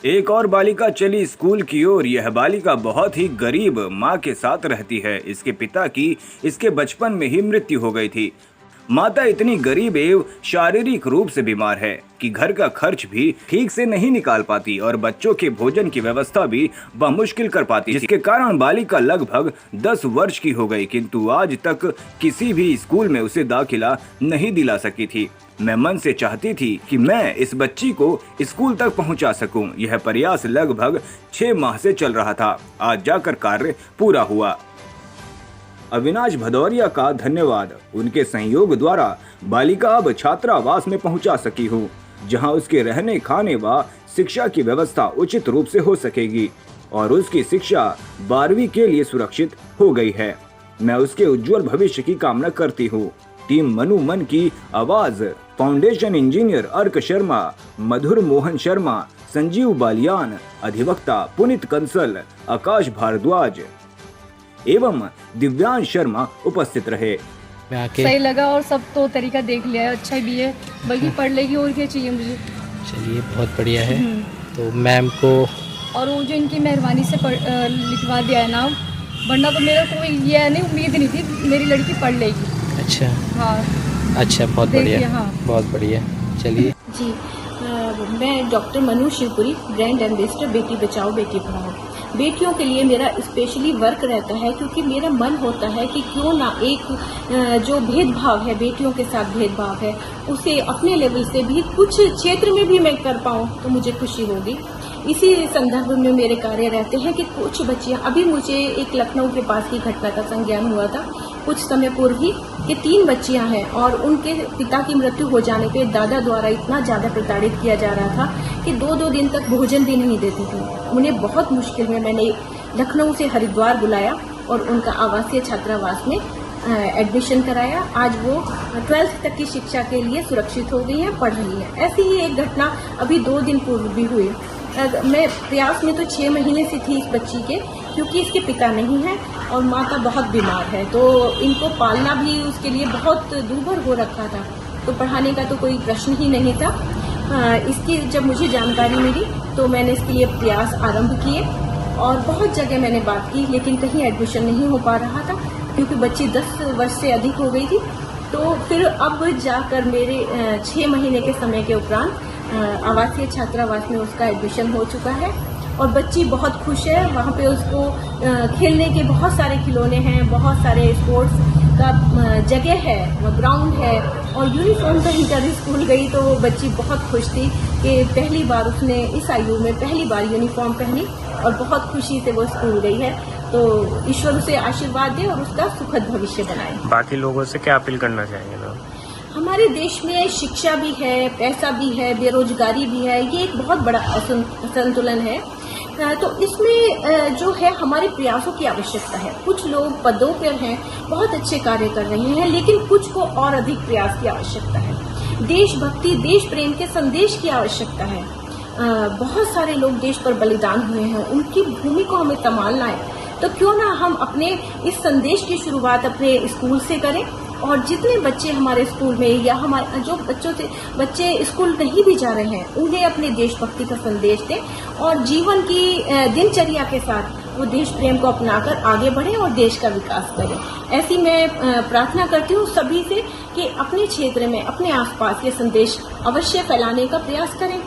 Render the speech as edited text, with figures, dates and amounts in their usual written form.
एक और बालिका चली स्कूल की ओर। यह बालिका बहुत ही गरीब माँ के साथ रहती है। इसके पिता की इसके बचपन में ही मृत्यु हो गई थी। माता इतनी गरीब एवं शारीरिक रूप से बीमार है कि घर का खर्च भी ठीक से नहीं निकाल पाती और बच्चों के भोजन की व्यवस्था भी बमुश्किल कर पाती, जिसके कारण बालिका लगभग 10 वर्ष की हो गई, किंतु आज तक किसी भी स्कूल में उसे दाखिला नहीं दिला सकी थी। मैं मन से चाहती थी कि मैं इस बच्ची को स्कूल तक पहुंचा सकूं। यह प्रयास लगभग 6 माह से चल रहा था। आज जाकर कार्य पूरा हुआ। अविनाश भदौरिया का धन्यवाद। उनके सहयोग द्वारा बालिका अब छात्रावास में पहुंचा सकी हूँ, जहां उसके रहने खाने व शिक्षा की व्यवस्था उचित रूप से हो सकेगी और उसकी शिक्षा 12वीं के लिए सुरक्षित हो गई है। मैं उसके उज्जवल भविष्य की कामना करती हूँ। टीम मनु मन की आवाज, फाउंडेशन इंजीनियर अर्क शर्मा, मधुर मोहन शर्मा, संजीव बालियान, अधिवक्ता पुनीत कंसल, आकाश भारद्वाज एवं दिव्यांश शर्मा उपस्थित रहे। सही लगा और सब तो तरीका देख लिया है, अच्छा भी है, बल्कि पढ़ लेगी और क्या चाहिए मुझे। चलिए बहुत बढ़िया है। तो मैम को और वो जो इनकी मेहरबानी से लिखवा दिया है नाम, वरना तो मेरा कोई ये नहीं उम्मीद नहीं थी मेरी लड़की पढ़ लेगी। अच्छा हाँ अच्छा, बहुत बढ़िया। हाँ बहुत बढ़िया। चलिए जी, मैं doctor Manu Shivpuri, brand ambassador Beti Bachao Beti Padhao. बेटियों के लिए मेरा स्पेशली वर्क रहता है, क्योंकि मेरा मन होता है कि क्यों ना एक जो भेदभाव है, बेटियों के साथ भेदभाव है, उसे अपने लेवल से भी कुछ क्षेत्र में भी मैं कर पाऊँ तो मुझे खुशी होगी। इसी संदर्भ में मेरे कार्य रहते हैं कि कुछ बच्चियां, अभी मुझे एक लखनऊ के पास की घटना का संज्ञान हुआ था कुछ समय पूर्व ही, कि 3 बच्चियां हैं और उनके पिता की मृत्यु हो जाने पे दादा द्वारा इतना ज़्यादा प्रताड़ित किया जा रहा था कि 2-2 दिन तक भोजन भी नहीं देती थी। उन्हें बहुत मुश्किल में मैंने लखनऊ से हरिद्वार बुलाया और उनका आवासीय छात्रावास में एडमिशन कराया। आज वो 12th तक की शिक्षा के लिए सुरक्षित हो गई हैं, पढ़ रही हैं। ऐसी ही एक घटना अभी 2 दिन पूर्व भी हुई। मैं प्रयास में तो 6 महीने से थी इस बच्ची के, क्योंकि इसके पिता नहीं है और माता बहुत बीमार है, तो इनको पालना भी उसके लिए बहुत दूभर हो रखा था, तो पढ़ाने का तो कोई प्रश्न ही नहीं था। इसकी जब मुझे जानकारी मिली तो मैंने इसके लिए प्रयास आरंभ किए और बहुत जगह मैंने बात की, लेकिन कहीं एडमिशन नहीं हो पा रहा था क्योंकि बच्ची 10 वर्ष से अधिक हो गई थी। तो फिर अब जाकर मेरे 6 महीने के समय के उपरांत आवासीय छात्रावास में उसका एडमिशन हो चुका है और बच्ची बहुत खुश है। वहाँ पे उसको खेलने के बहुत सारे खिलौने हैं, बहुत सारे स्पोर्ट्स का जगह है, ग्राउंड है और यूनिफॉर्म पहनकर स्कूल गई तो वो बच्ची बहुत खुश थी कि पहली बार उसने इस आयु में पहली बार यूनिफॉर्म पहनी और बहुत खुशी से वो स्कूल गई है। तो ईश्वर उसे आशीर्वाद दे और उसका सुखद भविष्य बनाए। बाकी लोगों से क्या अपील करना चाहेंगे लोग? हमारे देश में शिक्षा भी है, पैसा भी है, बेरोजगारी भी है, ये एक बहुत बड़ा असंतुलन है। तो इसमें जो है हमारे प्रयासों की आवश्यकता है। कुछ लोग पदों पर हैं, बहुत अच्छे कार्य कर रहे हैं, लेकिन कुछ को और अधिक प्रयास की आवश्यकता है। देशभक्ति, देश प्रेम के संदेश की आवश्यकता है। बहुत सारे लोग देश पर बलिदान हुए हैं, उनकी भूमि को हमें संभालना है। तो क्यों ना हम अपने इस संदेश की शुरुआत अपने स्कूल से करें और जितने बच्चे हमारे स्कूल में या हमारे जो बच्चे स्कूल नहीं भी जा रहे हैं, उन्हें अपने देशभक्ति का संदेश दें और जीवन की दिनचर्या के साथ वो देश प्रेम को अपनाकर आगे बढ़ें और देश का विकास करें। ऐसी मैं प्रार्थना करती हूँ सभी से कि अपने क्षेत्र में, अपने आसपास ये संदेश अवश्य फैलाने का प्रयास करें।